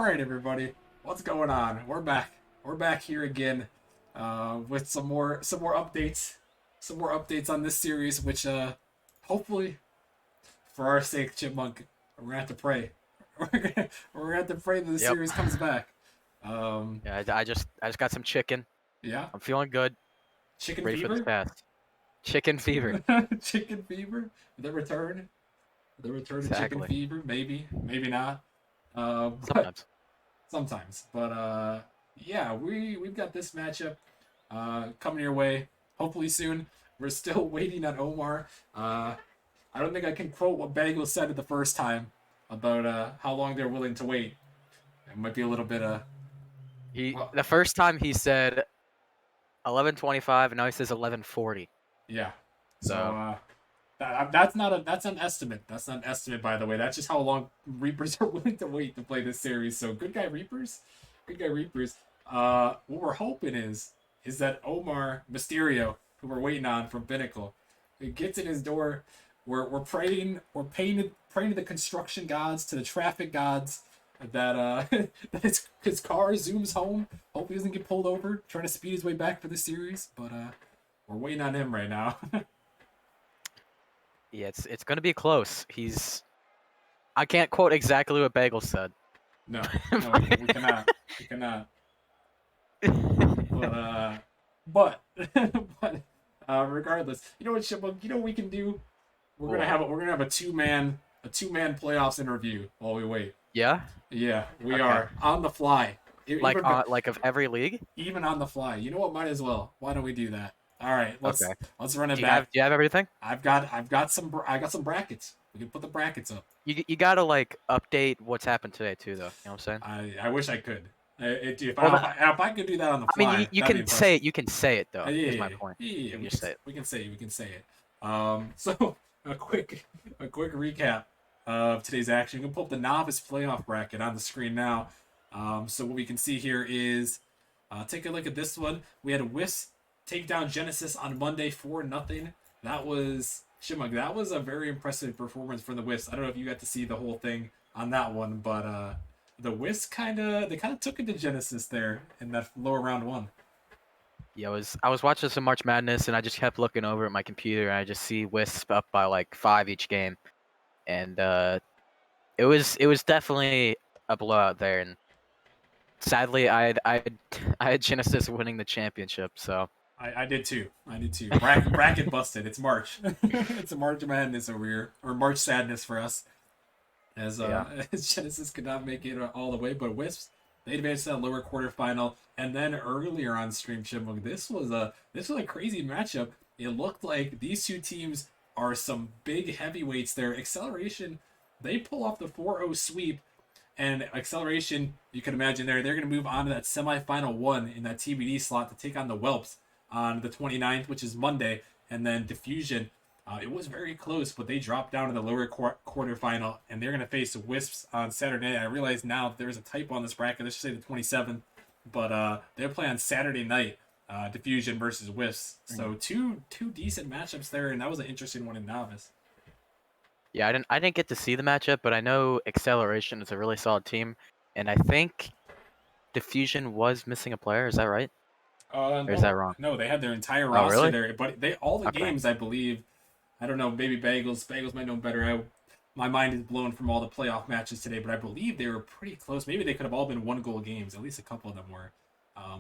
right, everybody, what's going on? We're back. We're back here again, with some more updates, some more updates on this series. Which, hopefully, for our sake, Chipmunk, we're gonna have to pray. We're gonna have to pray that the Yep. series comes back. Um, Yeah, I just got some chicken. yeah, I'm feeling good. chicken Ready for this fever, fast. Chicken fever. chicken fever, the return, the return of chicken Exactly. fever. Maybe, maybe not. But Sometimes. sometimes. But yeah, we've got this matchup coming your way hopefully soon. We're still waiting on Omar. I don't think I can quote what Bagel said the first time about how long they're willing to wait. It might be a little bit He well, the first time he said 11:25, and now he says 11:40. yeah. So So that's an estimate. That's not an estimate, by the way. That's just how long Reapers are willing to wait to play this series. So good guy Reapers, good guy Reapers. What we're hoping is that Omar Mysterio, who we're waiting on from Pinnacle, it gets in his door. We're praying. We're praying to the construction gods, to the traffic gods, that that his car zooms home. Hope he doesn't get pulled over trying to speed his way back for the series. But we're waiting on him right now. yeah, it's gonna be close. I can't quote exactly what Bagel said. No, no, we cannot. We cannot. But but but regardless, you know what, Chipmunk? You know what we can do? What? We're gonna have a two man playoffs interview while we wait. Yeah. Yeah, we Okay. are on the fly. Like of every league. Even on the fly. You know what? Might as well. Why don't we do that? All right, Okay. let's run it Do you have back. Do you have everything? I got some brackets. We can put the brackets up. You gotta like update what's happened today too, though. You know what I'm saying? I wish I could. If Well, I could do that on the I mean, fly, you that'd be can say impressive. it. You can say it though. Yeah, Is yeah, my point. yeah, yeah. You can We just can say it. say it. So a quick recap of today's action. You can pull up the novice playoff bracket on the screen now. So what we can see here is, take a look at this one. We had a Wisp take down Genesis on Monday 4-0. That was Shimug. That was a very impressive performance from the Wisp. I don't know if you got to see the whole thing on that one, but the Wisp kind of took it to Genesis there in that lower round one. Yeah, I was watching some March Madness, and I just kept looking over at my computer, and I just see Wisp up by like 5 each game, and it was definitely a blowout there. And sadly, I had Genesis winning the championship. So I did too. I did too. Bracket busted. It's March. It's a March Madness over here, or March Sadness for us, as yeah, as Genesis could not make it all the way. But Wisps, they advanced to that lower quarterfinal, and then earlier on stream, Chipmunk, this was a crazy matchup. It looked like these two teams are some big heavyweights there. Acceleration, they pull off the 4-0 sweep, and Acceleration, you can imagine they're going to move on to that semifinal one in that TBD slot to take on the Whelps on the 29th, which is Monday. And then Diffusion, it was very close, but they dropped down to the lower quarterfinal, and they're going to face Wisps on Saturday. I realize now that there's a typo on this bracket. Let's just say the 27th, but they're playing on Saturday night. Diffusion versus Wisps. So two decent matchups there, and that was an interesting one in novice. yeah. I didn't get to see the matchup, but I know Acceleration is a really solid team, and I think Diffusion was missing a player. Is that right? Or is that No, wrong? no, they had their entire Oh, roster really? there, but they all the Okay. games I believe. I don't know, maybe Bagels might know better. My mind is blown from all the playoff matches today, but I believe they were pretty close. Maybe they could have all been 1 goal games. At least a couple of them were.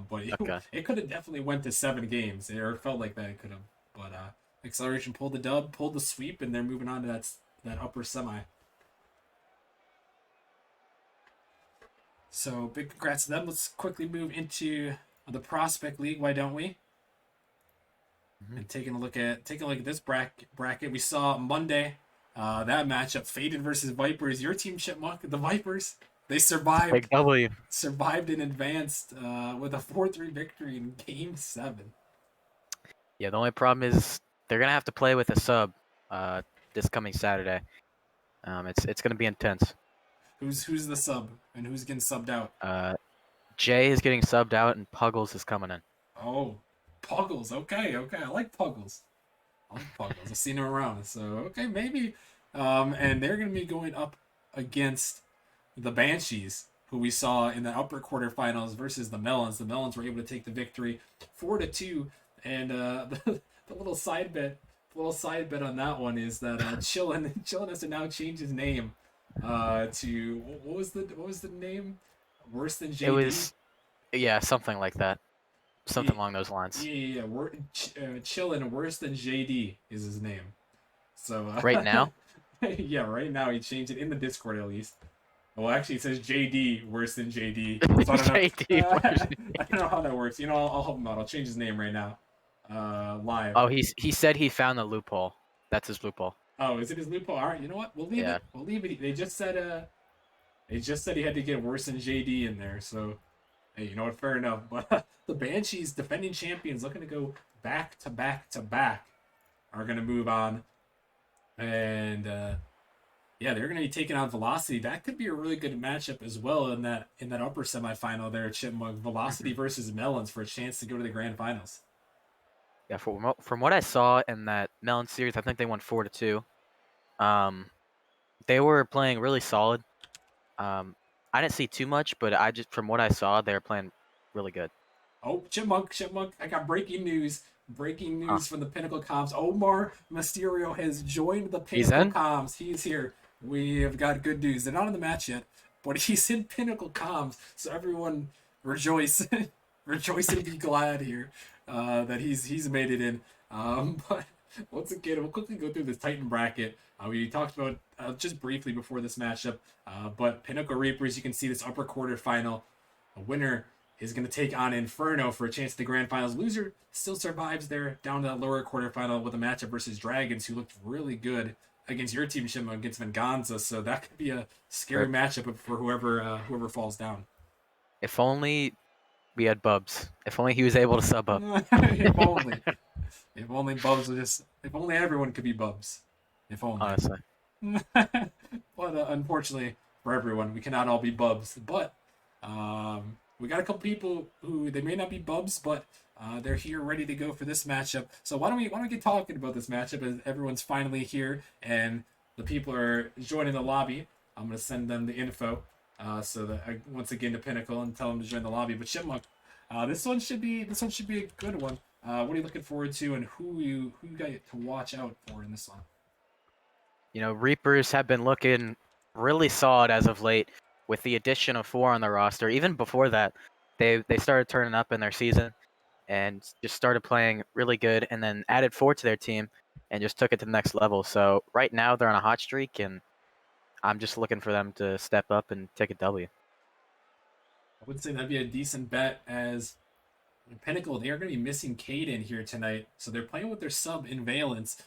But Okay. it could have definitely went to 7 games. It felt like that it could have. But Acceleration pulled the dub, pulled the sweep, and they're moving on to that upper semi. So big congrats to them. Let's quickly move into the Prospect League. Why don't we? Mhm. And taking a look at this bracket, we saw Monday that matchup, Faded versus Vipers. Your team, Chipmunk, the Vipers, they survived Big W. survived and advanced with a 4-3 victory in Game 7. Yeah. The only problem is they're gonna have to play with a sub, uh, this coming Saturday. It's gonna be intense. Who's the sub and who's getting subbed out? Uh, Jay is getting subbed out, and Puggles is coming in. Oh, Puggles. Okay, okay, I like Puggles. I like Puggles. I've seen him around, so maybe. And they're gonna be going up against the Banshees. who we saw in the upper quarterfinals versus the Melons. The Melons were able to take the victory 4-2. And the little side bet on that one is that Chillin has to now change his name to what was the name? Worse than It JD. was yeah, something like that, Yeah, something along those lines. yeah. Chillin worse than JD is his name. So Right now, yeah, right now he changed it in the Discord at least. Well, actually, it says JD worse than JD. So I don't know. JD version. I don't know how that works. I'll help him out. I'll change his name right now. Live. Oh, he said he found the loophole. That's his loophole. Oh, is it his loophole? All right. You know what? We'll leave Yeah. it. We'll leave it. They just said he had to get worse than JD in there. So hey, you know what? Fair enough. But the Banshees, defending champions, looking to go back to back to back, are going to move on, and yeah, they're going to be taking on Velocity. That could be a really good matchup as well in that upper semifinal there. Chipmunk Velocity hmm versus Melons for a chance to go to the grand finals. Yeah. From what I saw in that Melon series, I think they won 4-2. Um, they were playing really solid. Um, I didn't see too much, but I just from what I saw, they were playing really good. Oh, Chipmunk! I got breaking news. Breaking Huh. news from the Pinnacle comms. Omar Mysterio has joined the He's Pinnacle in. comms. He's here. We have got good news. They're not in the match yet, but he's in Pinnacle comms. So everyone rejoice, rejoice and be glad here that he's made it in. But once again, we'll quickly go through this Titan bracket. We talked about just briefly before this matchup, but Pinnacle Reapers. You can see this upper quarter final. A winner is going to take on Inferno for a chance at the grand finals. Loser still survives there down to that lower quarterfinal with a matchup versus Dragons, who looked really good against your team, Shima, against Venganza. So that could be a scary Rip. matchup for whoever falls down. If only we had Bubs. If only he was able to sub up. if only, if only Bubs would just, if only everyone could be Bubs. If only. Honestly. But unfortunately for everyone, we cannot all be Bubs. But we got a couple people who they may not be Bubs, but they're here ready to go for this matchup. So why don't we get talking about this matchup as everyone's finally here and the people are joining the lobby. I'm gonna send them the info so that once again to Pinnacle and tell them to join the lobby. But Chipmunk, this one should be a good one. What are you looking forward to, and who you got to watch out for in this one? Reapers have been looking really solid as of late with the addition of 4 on the roster. Even before that, they started turning up in their season and just started playing really good and then added 4 to their team and just took it to the next level. So right now they're on a hot streak and I'm just looking for them to step up and take a W. I would say that'd be a decent bet as Pinnacle, they are going to be missing Caden here tonight. So they're playing with their sub in Valence,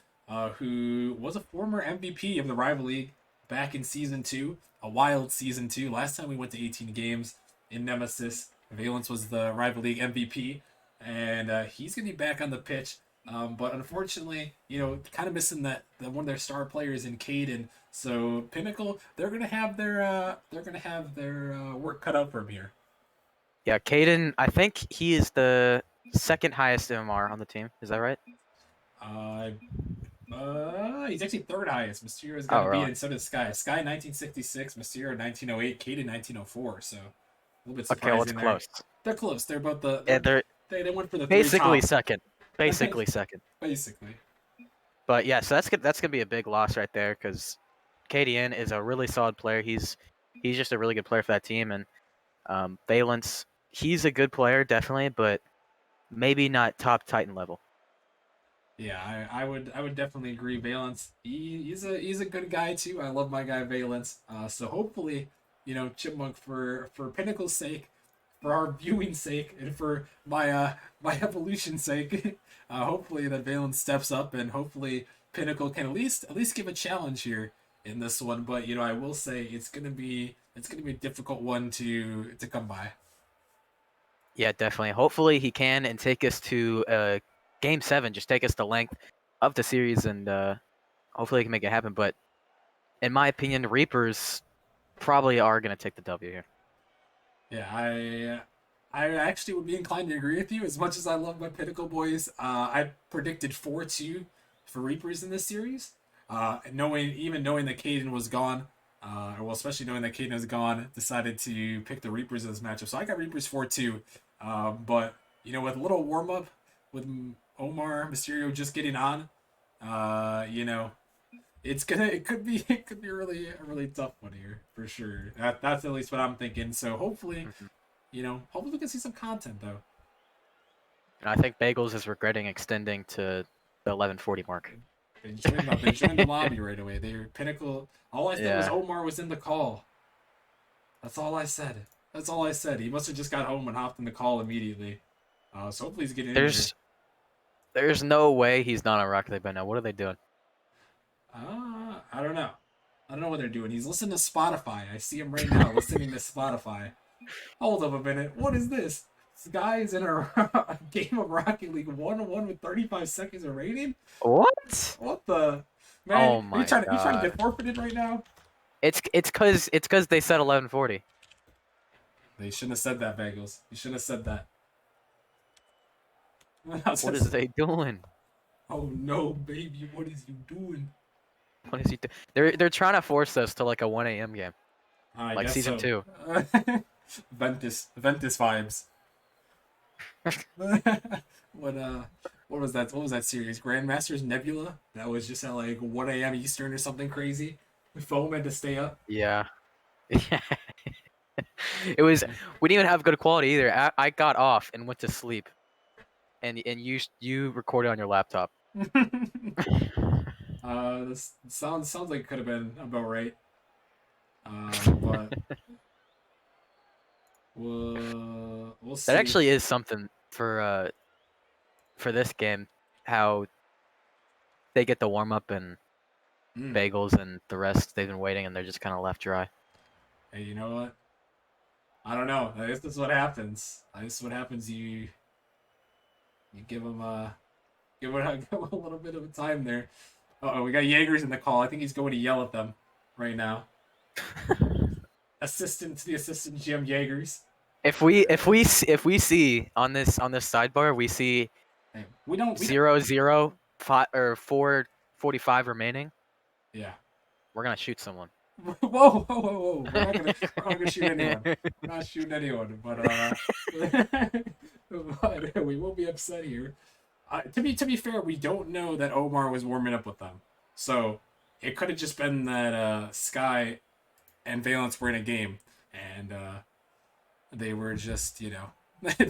who was a former MVP of the Rival League back in Season 2, a wild Season 2. Last time we went to 18 games in Nemesis, Valence was the Rival League MVP, and he's going to be back on the pitch. But unfortunately, kind of missing that one of their star players in Caden. So Pinnacle, they're gonna have their work cut out for them here. Yeah, Caden, I think he is the second highest MMR on the team. Is that right? Uh, he's actually third highest. Mysterio's got Oh, to be really? in, so does Sky. Sky 1966, Mysterio 1908, Kaden 1904. So a little bit Okay, well, it's surprising there. close. They're close. They're both the Yeah, they're they went for the three basically top, second. Basically second. basically. But yeah, so that's gonna be a big loss right there because KDN is a really solid player. He's just a really good player for that team, and Valence, he's a good player definitely, but maybe not top Titan level. Yeah, I would definitely agree. Valence, he's a good guy too. I love my guy Valence. So hopefully, Chipmunk for Pinnacle's sake, for our viewing sake, and for my evolution's sake, hopefully that Valence steps up and hopefully Pinnacle can at least give a challenge here in this one. But I will say it's gonna be a difficult one to come by. Yeah, definitely. Hopefully he can and take us to game 7. Just take us the length of the series, and hopefully he can make it happen. But in my opinion, Reapers probably are gonna take the W here. Yeah, I actually would be inclined to agree with you. As much as I love my Pinnacle boys, I predicted 4-2 for Reapers in this series. Knowing that Caden was gone, Well, especially knowing that Caden has gone, decided to pick the Reapers in this matchup. So I got Reapers 4-2. But, with a little warm up with Omar Mysterio just getting on, it could be really a really tough one here for sure. That's at least what I'm thinking. So hopefully, Mhm. hopefully we can see some content though. And I think Bagels is regretting extending to the 11:40 mark. They joined the lobby right away. They're Pinnacle. All I said was Yeah. Omar was in the call. That's all I said. That's all I said. He must have just got home and hopped in the call immediately. So hopefully he's getting in here. There's no way he's not on Rocket League by now. What are they doing? I don't know. I don't know what they're doing. He's listening to Spotify. I see him right now listening to Spotify. Hold up a minute. What is this? This guy is in a game of Rocket League 1-1 with 35 seconds of rating? What? What the man? Oh Are you my trying to god. get forfeited right now? It's cause they said 11:40. They shouldn't have said that, Bagels. You shouldn't have said that. What is they doing? Oh no, baby, what is you doing? What is he? They're trying to force us to like a 1 a.m. game, I like guess season so. 2. Ventus vibes. what what was that? What was that series? Grandmasters Nebula. That was just at like 1 a.m. Eastern or something crazy. Foam had to stay up. Yeah. Yeah. It was. We didn't even have good quality either. I got off and went to sleep, and you recorded on your laptop. This sounds like it could have been about right. But we'll That see. actually is something for this game. How they get the warm up and Mm. Bagels and the rest they've been waiting and they're just kind of left dry. Hey, you know what? I don't know. I guess this is what happens. This is what happens. You give them give him a little bit of a time there. Oh, we got Jaegers in the call. I think he's going to yell at them right now. Assistant to the assistant GM Jaegers. If we see on this sidebar we see Hey, we don't. 0-0 or 4:45 remaining, Yeah. we're gonna shoot someone. Whoa. We're not gonna shoot anyone. We're not shooting anyone. But we will be upset here. To be fair, we don't know that Omar was warming up with them, so it could have just been that Sky and Valence were in a game, and they were just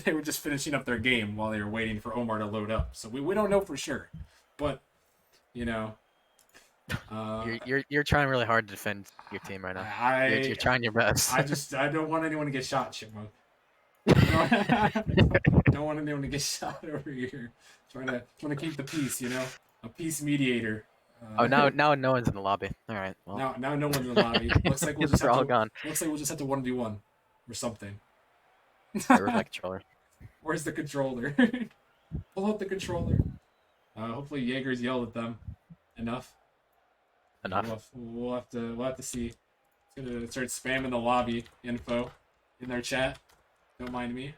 they were just finishing up their game while they were waiting for Omar to load up. So we don't know for sure, but you know, uh, You're trying really hard to defend your team right now. You're I trying your best. I don't want anyone to get shot, Chipmunk. I don't, don't want anyone to get shot over here. Trying to keep the peace, a peace mediator. Oh, Uh, now no one's in the lobby. All right, well, now no one's in the lobby. they're all gone. Looks like we'll just have to 1v1 or something. Yeah, where's my controller? Where's the controller? Pull out the controller. Hopefully Jaegers yelled at them enough. Enough. We'll have to see. It's gonna start spamming the lobby info in their chat. Don't mind me.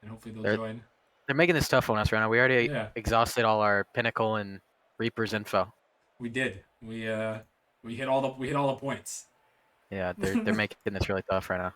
And hopefully they'll They're join. they're making this tough on us right now. We already Yeah, exhausted all our Pinnacle and Reapers info. we did. We hit all the points. Yeah, they're making this really tough right now.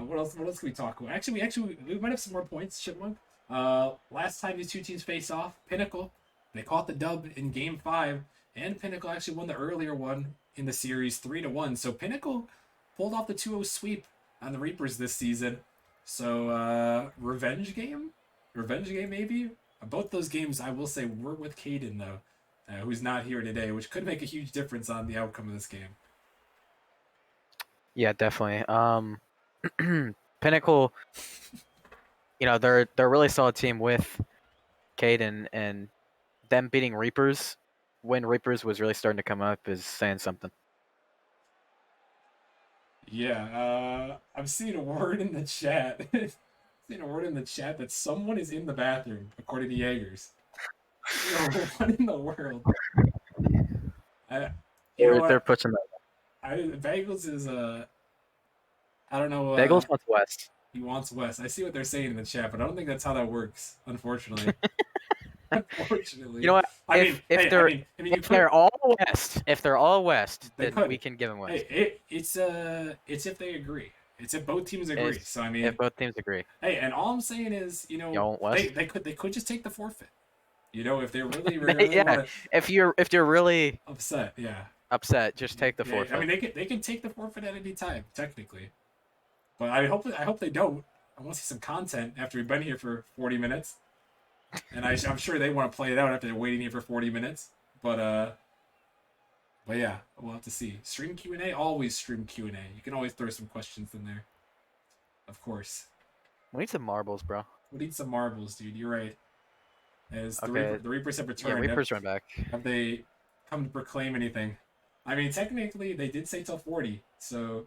What else? What else can we talk about? We might have some more points, Chipmunk. Last time these two teams faced off, Pinnacle, they caught the dub in Game 5, and Pinnacle actually won the earlier one in the series 3-1. So Pinnacle pulled off the 2-0 sweep on the Reapers this season. So revenge game maybe. Both those games, I will say, were with Caden though, who's not here today, which could make a huge difference on the outcome of this game. Yeah, definitely. Pinnacle, they're a really solid team with Caden, and them beating Reapers when Reapers was really starting to come up is saying something. Yeah, I'm seeing a word in the chat. Seeing a word in the chat that someone is in the bathroom, according to Jaegers. Yo, what in the world? I, you know They're what? pushing that. Bagels is I don't know. Bagels wants West. He wants West. I see what they're saying in the chat, but I don't think that's how that works. Unfortunately. Unfortunately. You know what? I mean, If hey, they're you if could. they're all all West, They then we could. can give them West. Hey, it's if they agree. It's if both teams agree. It's So I if mean, both teams agree. hey, and all I'm saying is, Y'all want West? they could just take the forfeit. If they really really Yeah, want to if you're really upset, yeah, upset, just take the yeah. I forfeit. mean, they can take the forfeit at any time technically, but I hope they don't. I want to see some content after we've been here for 40 minutes, and I'm sure they want to play it out after they're waiting here for 40 minutes. But but yeah, we'll have to see. Stream Q&A, always stream Q&A. You can always throw some questions in there, of course. We need some marbles, bro. We need some marbles, dude. You're right. As Okay. the Reapers have Yeah, returned, Reapers run back. have they come to proclaim anything? I mean, technically, they did say till 40, so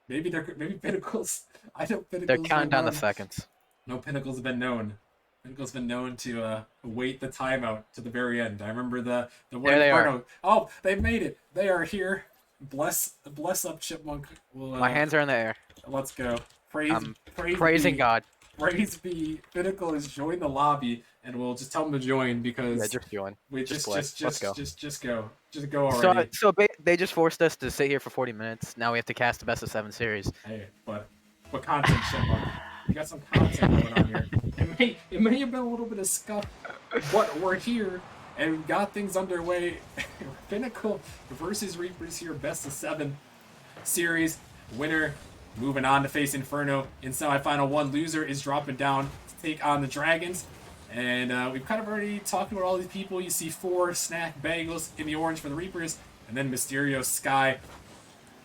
maybe Pinnacles. I know They're Pinnacles counting been down the known. seconds. No, Pinnacles have been known. Pinnacles been known to wait the timeout to the very end. I remember the one There they are. Inferno. Oh, they've made it. They are here. Bless up, Chipmunk. Well, My hands are in the air. let's go. I'm Praise praising be God. Praise be. Pinnacle has joined the lobby, and we'll just tell them to join Yeah, because just join. we Just just play. just Let's just go. just just go. Just go So, already. they just forced us to sit here for 40 minutes. Now we have to cast the best of 7 series. Hey, but content, Chipmunk. We got some content going on here. It may have been a little bit of scuff, but we're here and we got things underway. Pinnacle versus Reapers here, best of 7 series. Winner moving on to face Inferno in semifinal 1. Loser is dropping down to take on the Dragons. And we've kind of already talked about all these people. You see 4 snack bagels in the orange for the Reapers, and then Mysterio, Sky,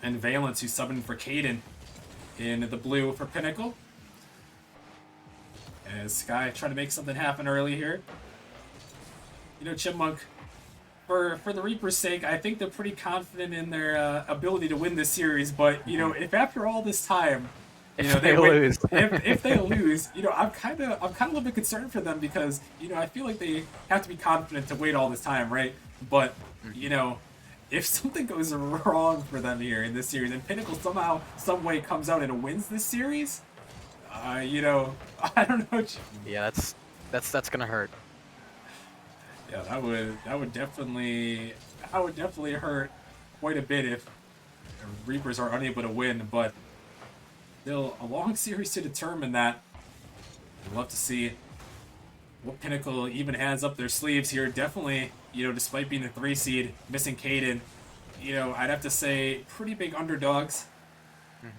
and Valence, who's subbing for Caden in the blue for Pinnacle. As Sky trying to make something happen early here. Chipmunk, for the Reapers' sake, I think they're pretty confident in their ability to win this series. But if after all this time, They lose. if they lose, I'm kind of a little bit concerned for them because I feel like they have to be confident to wait all this time, right? But if something goes wrong for them here in this series, and Pinnacle somehow, some way comes out and wins this series, I don't know. Yeah, that's gonna hurt. Yeah, that would definitely hurt quite a bit if Reapers are unable to win. But still, a long series to determine that. I'd love to see what Pinnacle even has up their sleeves here. Definitely, despite being a 3 seed, missing Caden, I'd have to say pretty big underdogs in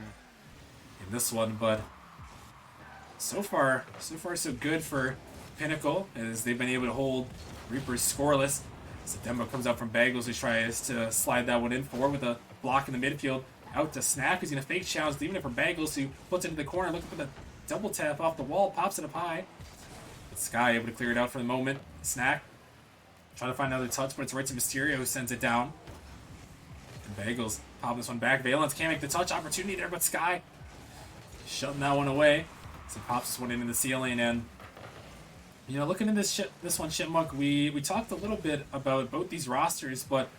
this one. But so far so good for Pinnacle as they've been able to hold Reapers scoreless. So Demba comes out from Bagels, who tries to slide that one in forward with a block in the midfield. Out to Snack, who's going to fake challenge, leaving it for Bagels, who puts it into the corner, looking for the double tap off the wall, pops it up high. But Sky able to clear it out for the moment. Snack trying to find another touch, but it's right to Mysterio, who sends it down. And Bagels pop this one back. Valence can't make the touch opportunity there, but Sky shutting that one away. So he pops this one into the ceiling, and looking at this one, Chipmunk, we talked a little bit about both these rosters, but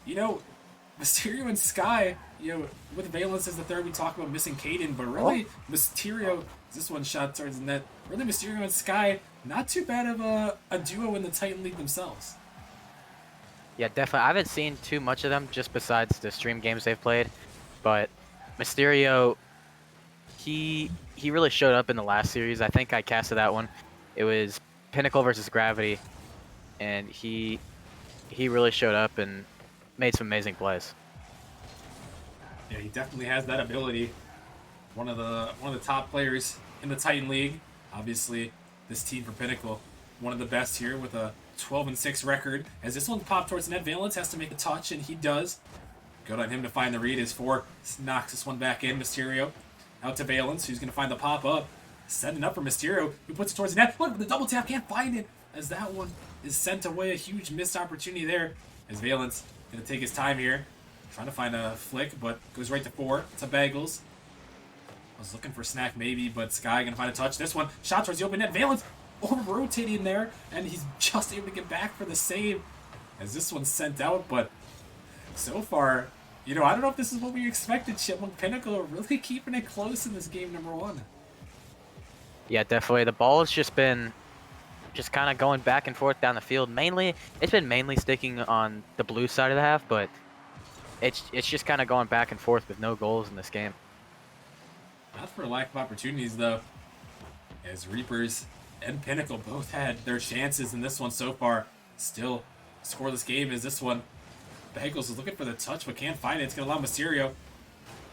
Mysterio and Sky, with Valence as the third, we talk about missing Caden, but really Mysterio, this one shot towards the net. Really, Mysterio and Sky, not too bad of a duo in the Titan League themselves. Yeah, definitely. I haven't seen too much of them just besides the stream games they've played, but Mysterio, he really showed up in the last series. I think I casted that one. It was Pinnacle versus Gravity, and he really showed up and made some amazing plays. Yeah, he definitely has that ability. One of the top players in the Titan League. Obviously, this team for Pinnacle, one of the best here with a 12-6 record. As this one popped towards the net, Valence has to make a touch, and he does. Good on him to find the read. As 4 knocks this one back in. Mysterio out to Valence, who's going to find the pop up. Setting up for Mysterio, who puts it towards the net. Look, the double tap, can't find it. As that one is sent away. A huge missed opportunity there. As Valence going to take his time here. Trying to find a flick, but goes right to 4. To Bagels. I was looking for Snack maybe, but Sky going to find a touch. This one, shot towards the open net. Valence over-rotating there, and he's just able to get back for the save. As this one's sent out, but so far, I don't know if this is what we expected. Chipmunk Pinnacle are really keeping it close in this game number 1. Yeah, definitely. The ball has just been just kind of going back and forth down the field. Mainly, it's been mainly sticking on the blue side of the half, but it's just kind of going back and forth with no goals in this game. Not for lack of opportunities, though, as Reapers and Pinnacle both had their chances in this one so far. Still, scoreless game is this one. Bengals is looking for the touch, but can't find it. It's going to allow Mysterio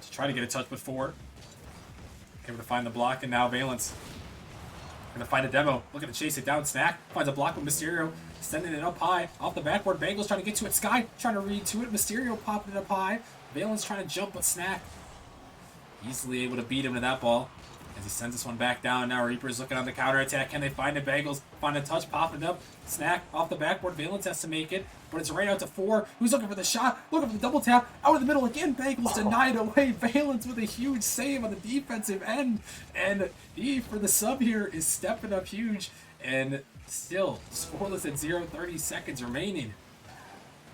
to try to get a touch before. Able to find the block, and now Valence going to find a demo. Looking to chase it down. Snack finds a block with Mysterio, sending it up high. Off the backboard, Bengals trying to get to it. Sky trying to read to it. Mysterio popping it up high. Valence trying to jump, but Snack easily able to beat him to that ball. As he sends this one back down. Now Reaper's looking on the counter attack. Can they find it? Bengals find a touch, popping up. Snack off the backboard. Valence has to make it, but it's right out to 4. Who's looking for the shot? Looking for the double tap. Out of the middle again. Bengals denied away. Valence with a huge save on the defensive end. And he, for the sub here, is stepping up huge. And still scoreless at 0:30 seconds remaining.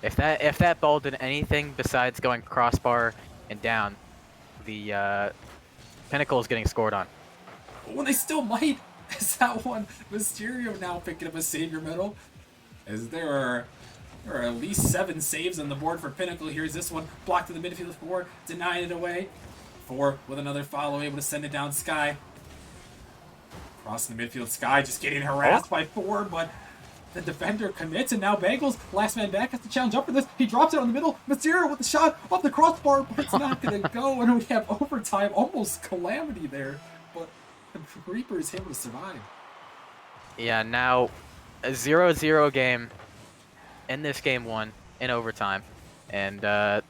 If that ball did anything besides going crossbar and down, the Pinnacle is getting scored on. Well, they still might. Is that one? Mysterio now picking up a savior medal. As there are at least 7 saves on the board for Pinnacle. Here's this one. Blocked to the midfield 4. Denying it away. 4 with another follow. Able to send it down Sky. Crossing the midfield. Sky just getting harassed by 4, but the defender commits, and now Bengals, last man back, has to challenge up for this. He drops it on the middle. Mysterio with the shot off the crossbar, but it's not going to go, and we have overtime. Almost calamity there, but the Reaper is able to survive. Yeah, now a 0-0 game in this game 1 in overtime, and the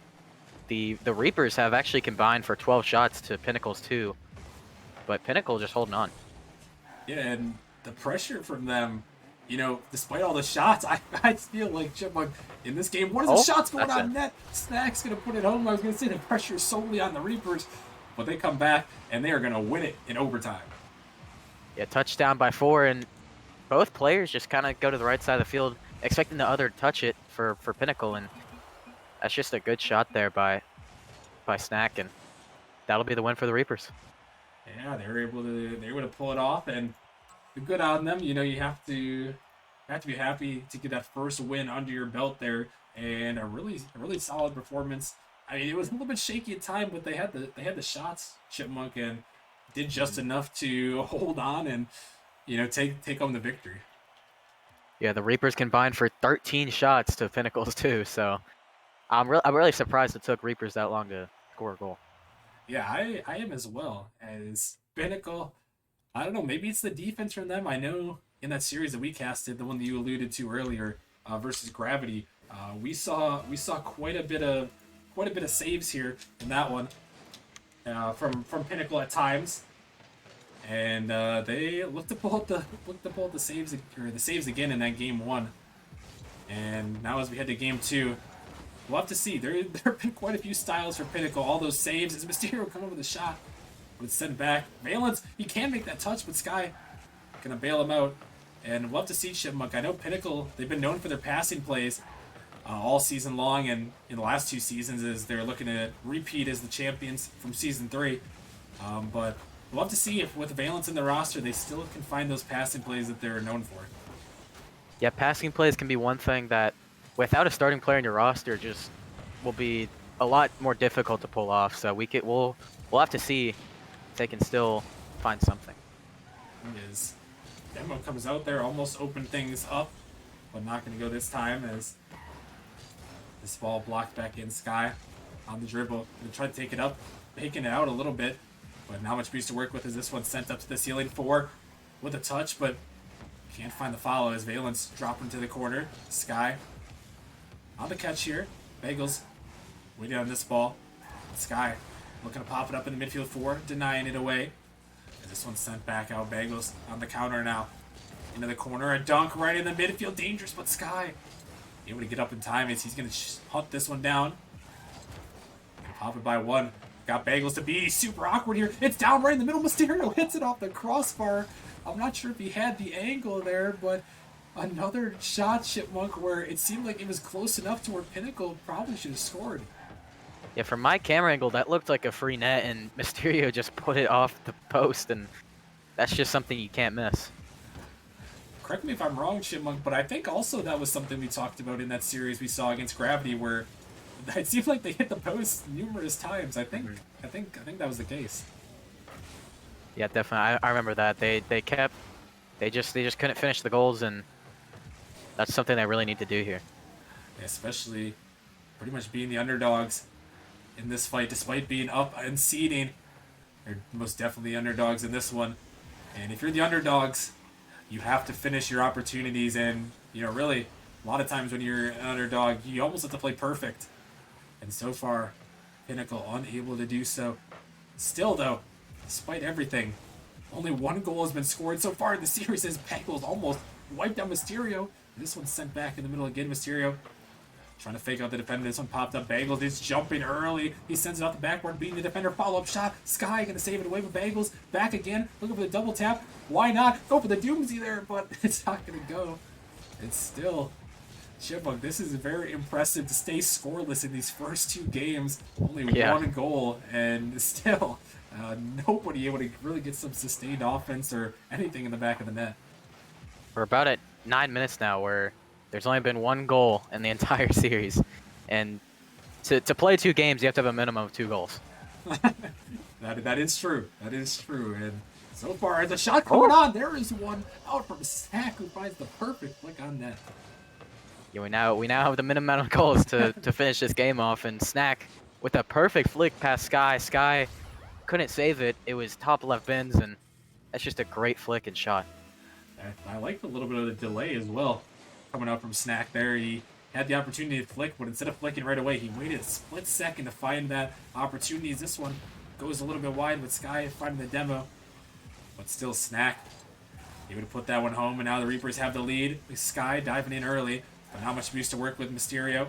Reapers have actually combined for 12 shots to Pinnacle's 2, but Pinnacle just holding on. Yeah, and the pressure from them, you know, despite all the shots, I feel like Chipmunk in this game, what is the shots going on net? Snack's going to put it home. I was going to say the pressure is solely on the Reapers, but they come back, and they are going to win it in overtime. Yeah, touchdown by 4, and both players just kind of go to the right side of the field, expecting the other to touch it for Pinnacle, and that's just a good shot there by Snack, and that'll be the win for the Reapers. Yeah, they were able to pull it off, and good on them. You know, you have to be happy to get that first win under your belt there, and a really solid performance. I mean, it was a little bit shaky at time, but they had the shots, Chipmunk, and did just enough to hold on and, you know, take home the victory. Yeah, the Reapers combined for 13 shots to Pinnacle's 2, so I'm really surprised it took Reapers that long to score a goal. Yeah, I am as well. As Pinnacle, I don't know, maybe it's the defense from them. I know in that series that we casted, the one that you alluded to earlier, versus Gravity, we saw quite a bit of saves here in that one from Pinnacle at times, and they looked to pull out the saves again in that game 1. And now as we head to game 2, we'll have to see. There have been quite a few styles for Pinnacle. All those saves as Mysterio come over the shot. But it's sent back. Valence, he can make that touch, but Sky gonna bail him out. And we'll have to see Chipmunk. I know Pinnacle, they've been known for their passing plays all season long, and in the last 2 seasons as they're looking to repeat as the champions from season 3. But we'll have to see if with Valence in the roster, they still can find those passing plays that they're known for. Yeah, passing plays can be one thing that, without a starting player in your roster, just will be a lot more difficult to pull off. So we'll have to see if they can still find something. As Demo comes out there, almost opened things up, but not going to go this time as this ball blocked back in. Sky on the dribble. Going to try to take it up, making it out a little bit, but not much boost to work with as this one sent up to the ceiling. 4 with a touch, but can't find the follow as Valence dropping to the corner. Sky on the catch here. Bagels waiting on this ball. Sky looking to pop it up in the midfield 4, denying it away. As this one's sent back out. Bagels on the counter now. Into the corner. A dunk right in the midfield. Dangerous, but Sky able to get up in time as he's going to hunt this one down. Gonna pop it by 1. Got Bagels to be super awkward here. It's down right in the middle. Mysterio hits it off the crossbar. I'm not sure if he had the angle there, but another shot, Chipmunk, where it seemed like it was close enough to where Pinnacle probably should have scored. Yeah, from my camera angle, that looked like a free net, and Mysterio just put it off the post, and that's just something you can't miss. correct me if I'm wrong, Chipmunk, but I think also that was something we talked about in that series we saw against Gravity, where it seemed like they hit the post numerous times. I think, Hmm. I think that was the case. Yeah, definitely. I remember that. They just couldn't finish the goals, and that's something they really need to do here. Especially pretty much being the underdogs in this fight, despite being up and seeding. They're most definitely underdogs in this one. And if you're the underdogs, you have to finish your opportunities. And, really, a lot of times when you're an underdog, you almost have to play perfect. And so far, Pinnacle unable to do so. Still, though, despite everything, only one goal has been scored so far in the series as Bengals almost wiped out Mysterio. This one's sent back in the middle again. Mysterio trying to fake out the defender. This one popped up. Bagels is jumping early. He sends it off the backboard, beating the defender. Follow-up shot. Sky going to save it away with Bagels. Back again. Looking for the double tap. Why not? Go for the Doomsday there, but it's not going to go. It's still Chipmunk. This is very impressive to stay scoreless in these first two games. Only Yeah, one goal, and still nobody able to really get some sustained offense or anything in the back of the net. we're about at 9 minutes now, where there's only been one goal in the entire series, and to play two games, you have to have a minimum of 2 goals. That is true. That is true. And so far, the shot coming Oh, on. There is one out from Snack who finds the perfect flick on net. yeah, we now have the minimum amount of goals to finish this game off, and Snack with a perfect flick past Sky. Sky couldn't save it. It was top left bins, and that's just a great flick and shot. I liked a little bit of the delay as well coming out from Snack there. He had the opportunity to flick, but instead of flicking right away, he waited a split second to find that opportunity. As this one goes a little bit wide with Sky finding the demo, but still Snack able to put that one home, and now the Reapers have the lead. Sky diving in early, but not much boost to work with. Mysterio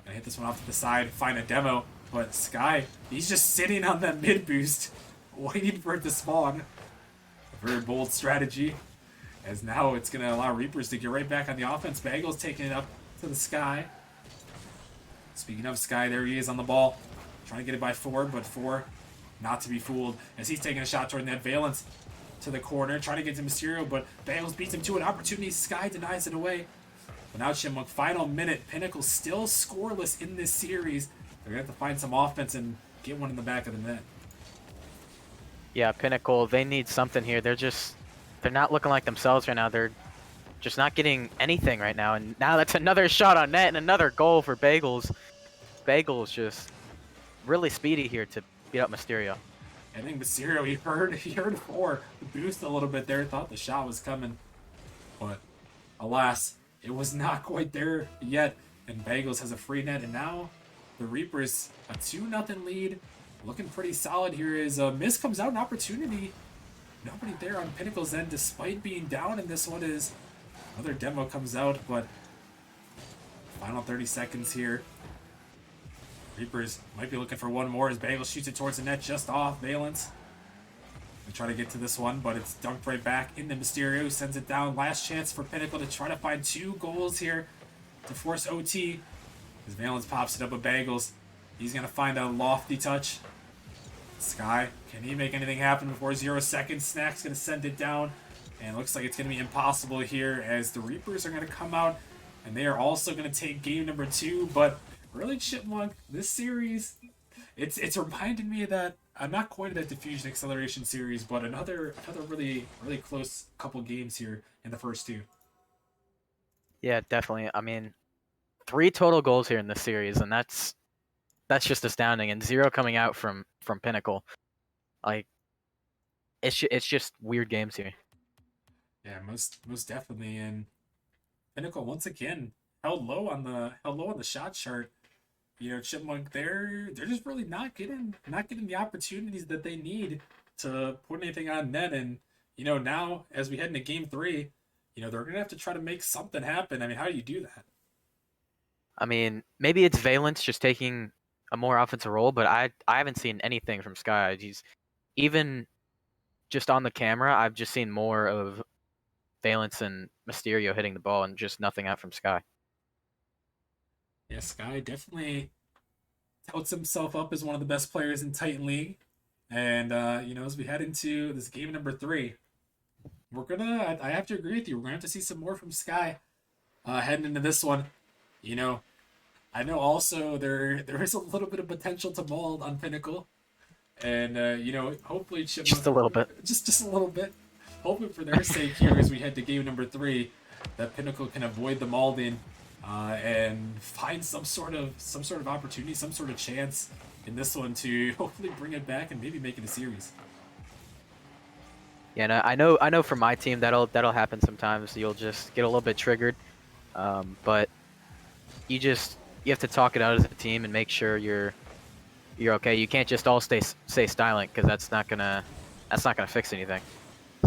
gonna hit this one off to the side, find a demo, but Sky, he's just sitting on that mid boost, waiting for it to spawn. A very bold strategy, as now it's gonna allow Reapers to get right back on the offense. Bagel's taking it up to the Sky. Speaking of Sky, there he is on the ball, trying to get it by Four, but Four not to be fooled as he's taking a shot toward net. Valence to the corner, trying to get to Mysterio, but Bagels beats him to an opportunity. Sky denies it away. But now Chipmunk, final minute. Pinnacle still scoreless in this series. They're going to have to find some offense and get one in the back of the net. Yeah, Pinnacle, they need something here. They're not looking like themselves right now. They're just not getting anything right now. And now that's another shot on net and another goal for Bagels. Bagels just really speedy here to beat up Mysterio. I think Mysterio, he heard Four boost a little bit there, thought the shot was coming. But alas, it was not quite there yet. And Bagels has a free net, and now the Reapers a 2-0 lead. Looking pretty solid here as Miss comes out, an opportunity. Nobody there on Pinnacle's end, despite being down in this one. Is another demo comes out, but final 30 seconds here. Reapers might be looking for one more as Bagel shoots it towards the net, just off. Valence we try to get to this one, but it's dunked right back into Mysterio, sends it down. Last chance for Pinnacle to try to find 2 goals here to force OT. As Valence pops it up with Bagels, he's going to find a lofty touch. Sky, can he make anything happen before 0 seconds? Snack's going to send it down, and it looks like it's going to be impossible here as the Reapers are going to come out, and they are also going to take game number 2. But really, Chipmunk, this series, it's reminded me of that. I'm not quite at that diffusion acceleration series, but another really really close couple games here in the first two. Yeah, definitely. I mean, 3 total goals here in this series, and that's just astounding. And 0 coming out from Pinnacle. Like it's just weird games here. Yeah, most definitely. And Pinnacle once again held low on the shot chart. Chipmunk, they're just really not getting the opportunities that they need to put anything on net. And now as we head into game 3, they're gonna have to try to make something happen. I mean, how do you do that? I mean, maybe it's Valence just taking a more offensive role, but I haven't seen anything from Sky. He's even just on the camera. I've just seen more of Valence and Mysterio hitting the ball, and just nothing out from Sky. Yeah, Sky definitely touts himself up as one of the best players in Titan League. And as we head into this game number 3, I have to agree with you. We're gonna have to see some more from Sky heading into this one. You know, I know also there is a little bit of potential to mold on Pinnacle, and hopefully Just Chipmunk a little bit. just a little bit. Hoping for their sake here as we head to game number 3, that Pinnacle can avoid the molding and find some sort of opportunity, some sort of chance in this one to hopefully bring it back and maybe make it a series. Yeah, no, I know for my team that'll happen sometimes. You'll just get a little bit triggered, but you have to talk it out as a team and make sure you're okay. You can't just all stay silent because that's not gonna fix anything.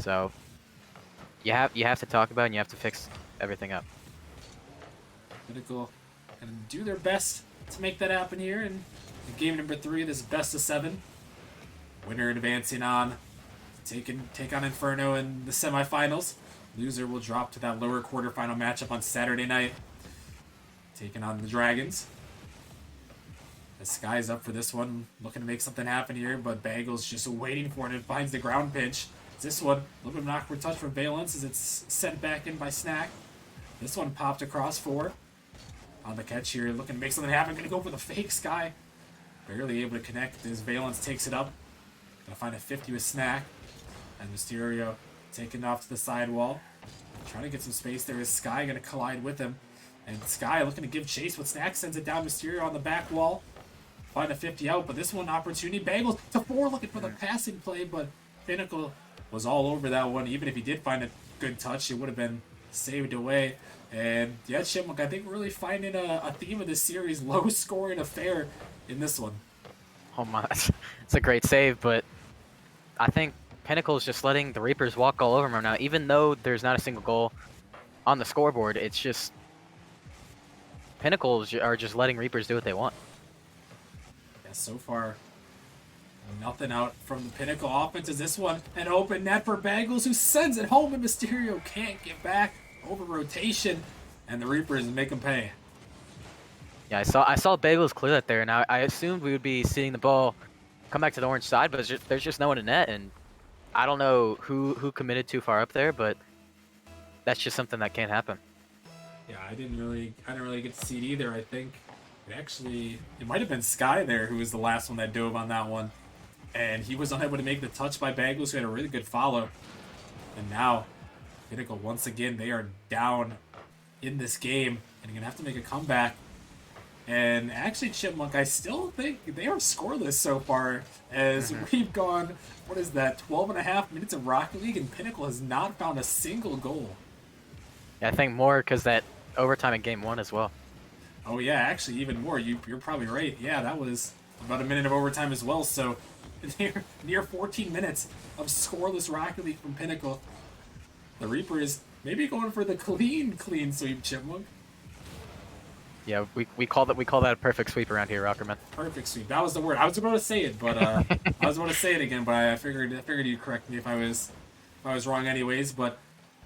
So you have to talk about it and you have to fix everything up. Pinnacle can do their best to make that happen here in game number 3. This best of 7. Winner advancing on take on Inferno in the semifinals. Loser will drop to that lower quarterfinal matchup on Saturday night, taking on the Dragons. The Sky's up for this one, looking to make something happen here, but Bagel's just waiting for it and finds the ground pinch. This one, a little bit of an awkward touch from Valence as it's sent back in by Snack. This one popped across 4. On the catch here, looking to make something happen. Gonna go for the fake. Sky barely able to connect as Valence takes it up. Gonna find a 50 with Snack. And Mysterio taking off to the sidewall. Trying to get some space there. Is Sky gonna collide with him? And Sky looking to give chase, but Snack sends it down. Mysterio on the back wall. Find a 50 out, but this one opportunity. Bagels to 4 looking for the passing play, but Pinnacle was all over that one. Even if he did find a good touch, it would have been saved away. And yeah, Chipmunk, I think we're really finding a theme of this series, low scoring affair in this one. Oh my, it's a great save, but I think Pinnacle is just letting the Reapers walk all over him right now. Even though there's not a single goal on the scoreboard, it's just Pinnacles are just letting Reapers do what they want. Yeah, so far, nothing out from the Pinnacle offense. Is this one an open net for Bagels, who sends it home, and Mysterio can't get back over rotation, and the Reapers make him pay. Yeah, I saw Bagels clear that there, and I assumed we would be seeing the ball come back to the orange side, but there's just no one in net, and I don't know who committed too far up there, but that's just something that can't happen. Yeah, I didn't really get to see it either. I think it might have been Sky there who was the last one that dove on that one, and he was unable to make the touch by Bagels, who had a really good follow. And now Pinnacle, once again, they are down in this game and are gonna have to make a comeback. And actually, Chipmunk, I still think they are scoreless so far, as we've gone, what is that, 12 and a half minutes of Rocket League, and Pinnacle has not found a single goal. Yeah, I think more because that overtime in game 1 as well. Oh yeah, actually even more. You're probably right. Yeah, that was about a minute of overtime as well. So near 14 minutes of scoreless Rocket League from Pinnacle. The Reaper is maybe going for the clean sweep, Chipmunk. Yeah, we call that a perfect sweep around here, Rockerman. Perfect sweep. That was the word. I was about to say it, but I was about to say it again, but I figured you'd correct me if I was wrong anyways. But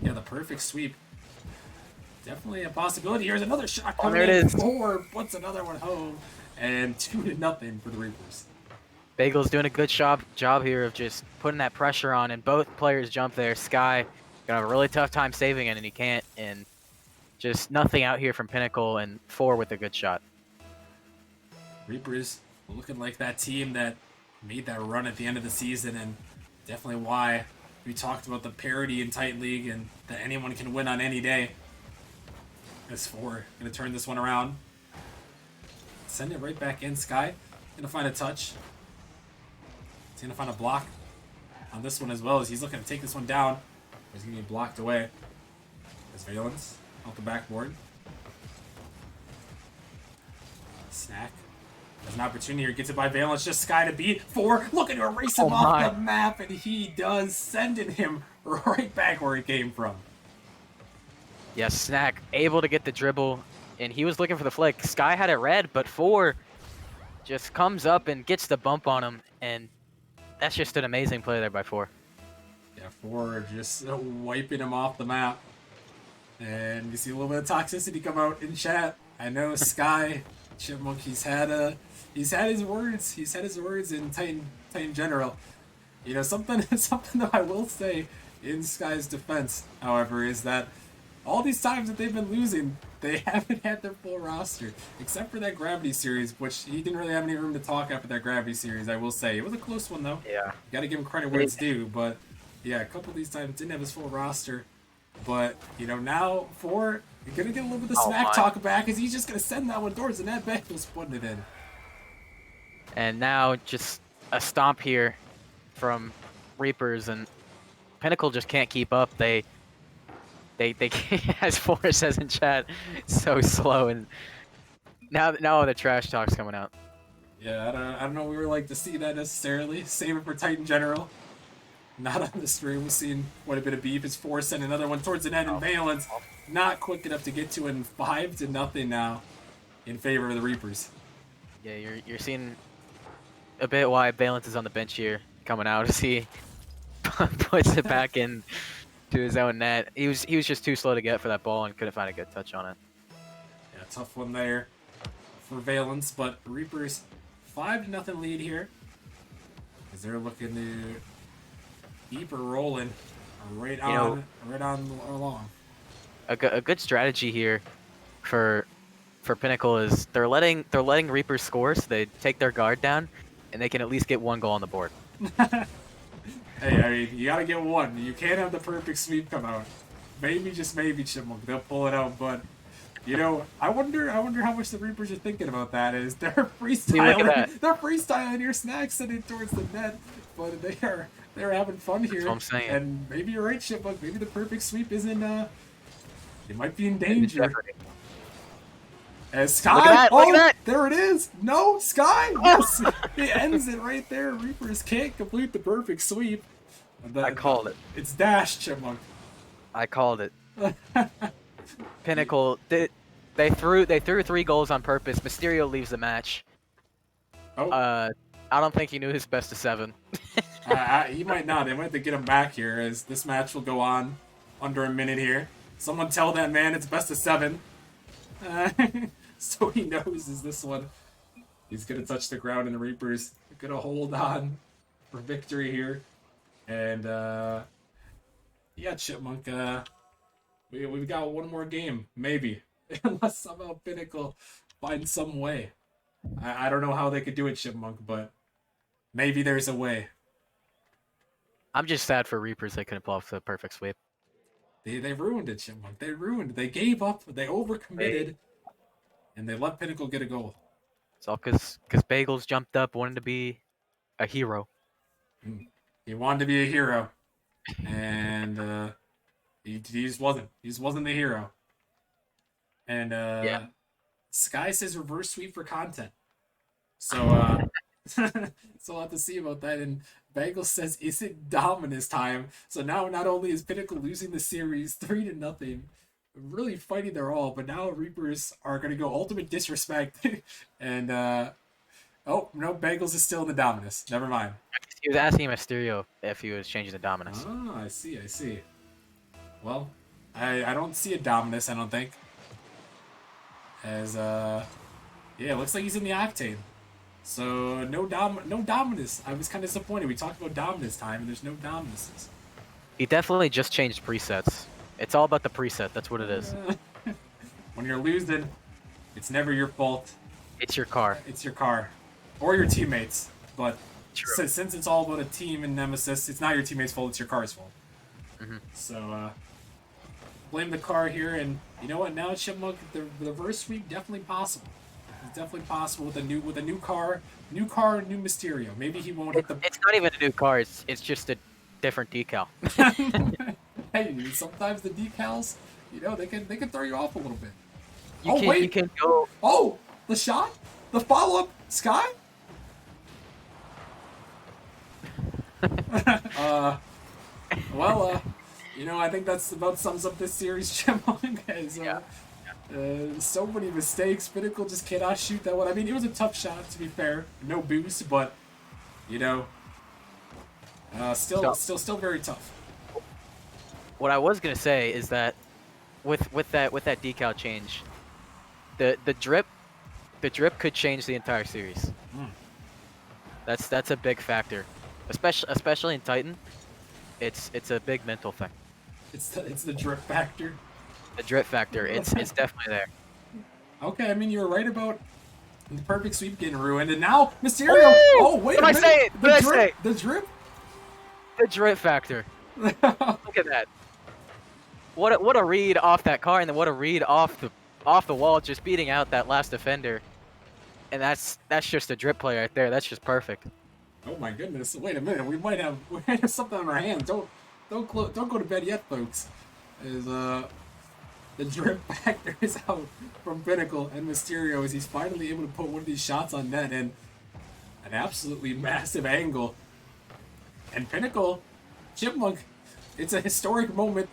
yeah, the perfect sweep. Definitely a possibility. Here's another shot coming there it in. is. 4 puts another one home, and 2-0 for the Reapers. Bagel's doing a good job here of just putting that pressure on, and both players jump there. Sky gonna have a really tough time saving it, and he can't. And just nothing out here from Pinnacle, and 4 with a good shot. Reapers looking like that team that made that run at the end of the season, and definitely why we talked about the parity in Titan League and that anyone can win on any day. As 4 gonna turn this one around, send it right back in. Sky gonna find a touch. He's gonna find a block on this one as well, as he's looking to take this one down. He's gonna be blocked away. There's Valence off the backboard. Snack has an opportunity here, gets it by Valence, just Sky to beat. 4 looking to erase him off the map, and he does, sending him right back where he came from. Yes, Snack able to get the dribble, and he was looking for the flick. Sky had it red, but 4 just comes up and gets the bump on him, and that's just an amazing play there by 4. Yeah, 4 just wiping him off the map. And you see a little bit of toxicity come out in chat. I know Sky Chipmunk, he's had his words. He's had his words in Titan General. You know, something that I will say in Sky's defense, however, is that all these times that they've been losing, they haven't had their full roster, except for that Gravity series, which he didn't really have any room to talk after that Gravity series, I will say. It was a close one, though. Yeah. You got to give him credit where it's due, but yeah, a couple of these times didn't have his full roster. But, you know, now you're going to get a little bit of Oh smack my. talk back, as he's just going to send that one towards the net. Bengals putting it in. And now just a stomp here from Reapers, and Pinnacle just can't keep up. They as Forrest says in chat, so slow, and now the trash talk's coming out. Yeah, I don't know. We were like to see that necessarily. Save it for Titan General. Not on the stream. We've seen quite a bit of beef. It's Force and another one towards the net, and Valence not quick enough to get to it. And 5-0 now in favor of the Reapers. Yeah, you're seeing a bit why Valence is on the bench here, coming out as he puts it back in to his own net. He was just too slow to get for that ball and couldn't find a good touch on it. Yeah, tough one there for Valence, but Reapers 5-0 lead here, as they're looking to keep her rolling right on along. A good strategy here for Pinnacle is they're letting Reapers score, so they take their guard down, and they can at least get one goal on the board. Hey, I mean, you gotta get one. You can't have the perfect sweep come out. Maybe, just maybe, Chipmunk, they'll pull it out, but you know, I wonder how much the Reapers are thinking about that. Is they're freestyling your snacks sending towards the net, but they're having fun here. That's what I'm saying. And maybe you're right, Chipmunk. Maybe the perfect sweep isn't. It might be in danger. As Sky, Look at that. There it is. No, Sky. Yes, he ends it right there. Reapers can't complete the perfect sweep. I called it. It's dash, Chipmunk. I called it. Pinnacle, they threw 3 goals on purpose. Mysterio leaves the match. Oh. I don't think he knew his best of 7. He might not. They might have to get him back here, as this match will go on under a minute here. Someone tell that man it's best of 7. So he knows is this one. He's gonna touch the ground, and the Reapers are gonna hold on for victory here. And yeah, Chipmunk. We've got one more game, maybe, unless somehow Pinnacle finds some way. I don't know how they could do it, Chipmunk, but maybe there's a way. I'm just sad for Reapers they couldn't pull off the perfect sweep. They ruined it, Chipmunk. They ruined it. They gave up. They overcommitted, and they let Pinnacle get a goal. It's all because Bagels jumped up, wanted to be a hero. He wanted to be a hero, and he just wasn't. He just wasn't the hero. And Yeah. Sky says reverse sweep for content. So so we'll have to see about that. And Bagel says, is it Dominus time? So now not only is Pinnacle losing the series 3-0, really fighting their all, but now Reapers are going to go ultimate disrespect. And oh no, Bagels is still in the Dominus. Never mind. He was asking Mysterio if he was changing the Dominus. Oh, I see. Well, I don't see a Dominus, I don't think. As yeah, it looks like he's in the Octane. So no Dominus. I was kind of disappointed. We talked about Dominus time, and there's no Dominuses. He definitely just changed presets. It's all about the preset. That's what it is. When you're losing, it's never your fault. It's your car. It's your car, or your teammates. But True. since it's all about a team in Nemesis, it's not your teammates' fault. It's your car's fault. Mm-hmm. So blame the car here, and you know what? Now Chipmunk, the reverse sweep definitely possible. It's definitely possible with a new car, new Mysterio. Maybe he won't hit the. It's not even a new car. It's just a different decal. Hey, sometimes the decals, you know, they can throw you off a little bit. You can go. Oh, the shot, the follow up, Sky. Well, you know, I think that's about sums up this series, Chipmunk. So many mistakes. Pinnacle just cannot shoot that one. I mean, it was a tough shot, to be fair. No boost, but you know, still very tough. What I was gonna say is that with that decal change, the drip could change the entire series. That's a big factor, especially in Titan. It's a big mental thing. It's the drip factor. The drip factor, it's definitely there. Okay, I mean you were right about the perfect sweep getting ruined, and now Mysterio. Woo! Oh wait What a I minute, say? What I say? the drip. The drip factor. Look at that. What a read off that car, and then what a read off the wall, just beating out that last defender. And that's just a drip play right there. That's just perfect. Oh my goodness! Wait a minute, we might have something on our hands. Don't go to bed yet, folks. Is the drip factor is out from Pinnacle and Mysterio as he's finally able to put one of these shots on net and an absolutely massive angle. And Pinnacle, Chipmunk, it's a historic moment.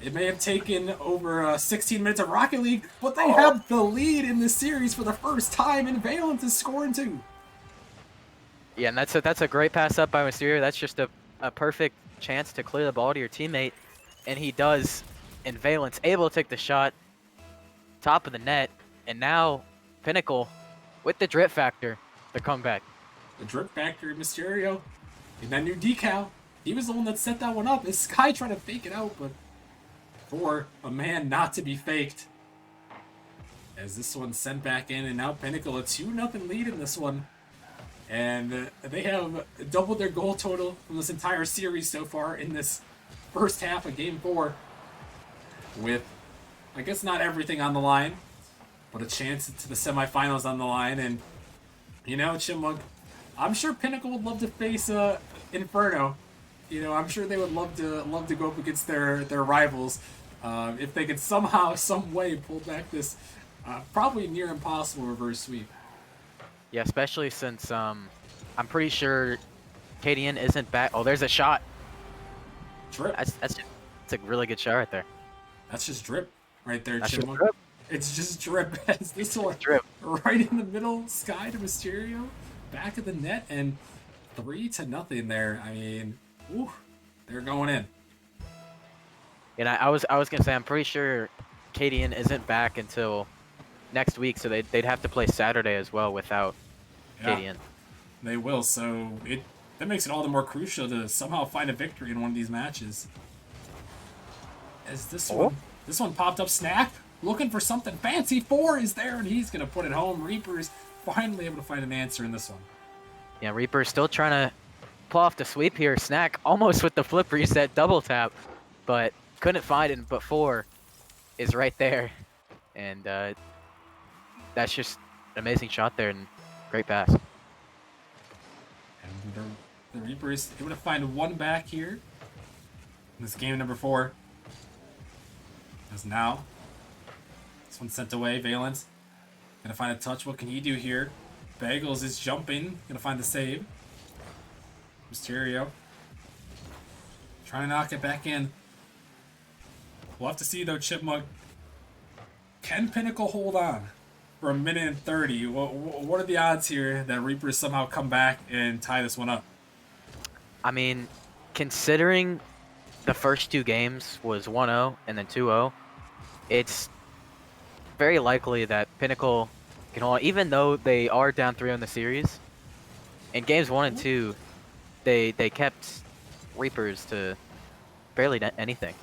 It may have taken over 16 minutes of Rocket League, but they have the lead in this series for the first time, and Valence is scoring too. Yeah, and that's a great pass up by Mysterio. That's just a perfect chance to clear the ball to your teammate, and he does. And Valence able to take the shot, top of the net, and now Pinnacle with the drip factor, the comeback. The drip factor, Mysterio, and that new decal. He was the one that set that one up. Is Sky trying to fake it out, but for a man not to be faked. As this one's sent back in, and now Pinnacle a 2-0 lead in this one. And they have doubled their goal total from this entire series so far in this first half of Game 4. With, I guess, not everything on the line, but a chance to the semifinals on the line. And, you know, Chipmunk, I'm sure Pinnacle would love to face Inferno. You know, I'm sure they would love to go up against their rivals. If they could somehow, some way pull back this probably near impossible reverse sweep. Yeah, especially since I'm pretty sure KDN isn't back. Oh, there's a shot. Drip. That's a really good shot right there. That's just drip right there, That's just Chipmunk. drip. It's just drip. As this one Drip. right in the middle, Sky to Mysterio, back of the net, and 3-0 there. I mean, whew, they're going in. And I was gonna say I'm pretty sure KDN isn't back until next week, so they'd have to play Saturday as well without KDN. They will. So that makes it all the more crucial to somehow find a victory in one of these matches. As this one popped up, Snap looking for something fancy. 4 is there, and he's gonna put it home. Reaper is finally able to find an answer in this one. Yeah, Reaper still trying to pull off the sweep here. Snack almost with the flip reset double tap, but couldn't find it. But 4 is right there, and that's just an amazing shot there and great pass. And the Reaper is able to find one back here in this game number 4. As now, this one's sent away. Valence gonna find a touch. What can he do here? Bagels is jumping, gonna find the save. Mysterio trying to knock it back in. We'll have to see though, Chipmunk. Can Pinnacle hold on for a minute and 30? What are the odds here that Reapers somehow come back and tie this one up? I mean, considering the first 2 games was 1-0 and then 2-0, it's very likely that Pinnacle can hold on, even though they are down 3 in the series. In games 1 and 2, they kept Reapers to barely anything.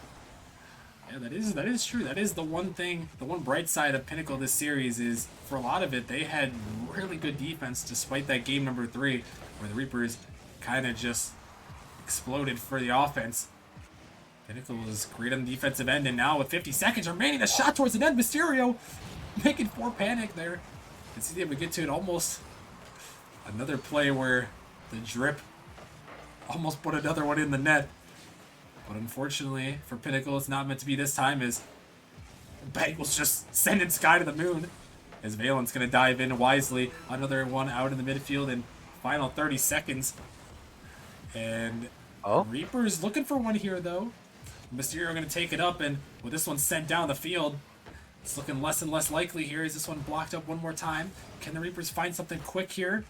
Yeah, that is true. That is the one thing, the one bright side of Pinnacle this series is, for a lot of it, they had really good defense despite that game number 3 where the Reapers kind of just exploded for the offense. Pinnacle was great on the defensive end, and now with 50 seconds remaining, the shot towards the net, Mysterio making 4 panic there. And see if we get to it, almost another play where the drip almost put another one in the net. But unfortunately for Pinnacle, it's not meant to be this time, as Bagels just sending Sky to the moon. As Valence going to dive in wisely. Another one out in the midfield in final 30 seconds. And Reaper's looking for one here, though. Mysterio going to take it up, and with this one sent down the field, it's looking less and less likely here. Is this one blocked up one more time? Can the Reapers find something quick here?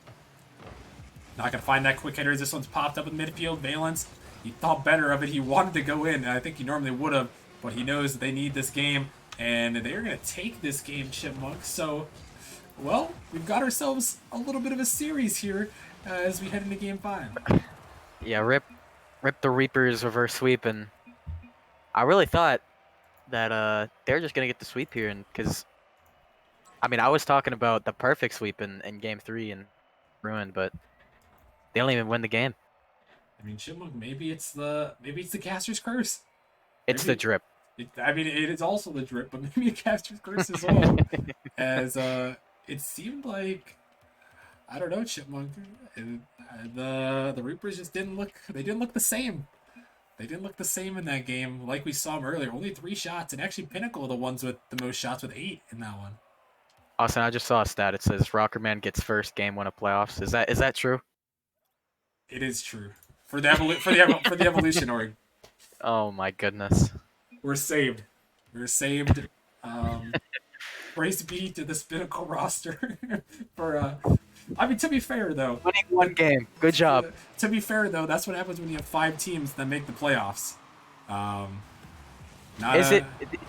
Not going to find that quick hitter as this one's popped up in midfield. Valence, he thought better of it. He wanted to go in, and I think he normally would have, but he knows that they need this game, and they're going to take this game, Chipmunk. So, well, we've got ourselves a little bit of a series here as we head into Game 5. Yeah, rip the Reapers reverse sweep, and I really thought that they're just gonna get the sweep here, and because I mean I was talking about the perfect sweep in game 3 and ruined, but they don't even win the game. I mean, Chipmunk, maybe it's the caster's curse. It's the Maybe drip. I mean, it is also the drip, but maybe a caster's curse as well. As it seemed like I don't know, Chipmunk. The Reapers just didn't look. They didn't look the same. They didn't look the same in that game, like we saw them earlier. Only 3 shots, and actually Pinnacle are the ones with the most shots with 8 in that one. Austin, I just saw a stat. It says Rockerman gets first game 1 of playoffs. Is that true? It is true for the evolution org. Oh my goodness. We're saved. We're saved. Um, Praise be to this Pinnacle roster for. I mean, to be fair though, Winning 1 game. Good job. to be fair though, that's what happens when you have 5 teams that make the playoffs. Not Is a. it?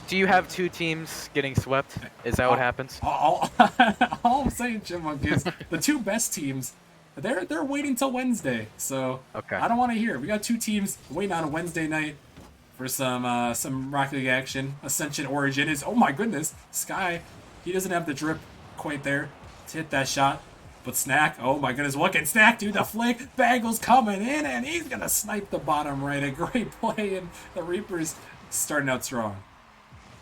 Do you have 2 teams getting swept? Is that what happens? All I'm saying, Chipmunk, is the 2 best teams. They're waiting till Wednesday, so Okay. I don't want to hear it. We got 2 teams waiting on a Wednesday night for some Rocket League action. Ascension Origin is, oh my goodness, Sky. He doesn't have the drip quite there to hit that shot. But Snack, oh my goodness, look at Snack, dude, the flick. Bagel's coming in, and he's going to snipe the bottom right. A great play, and the Reapers starting out strong.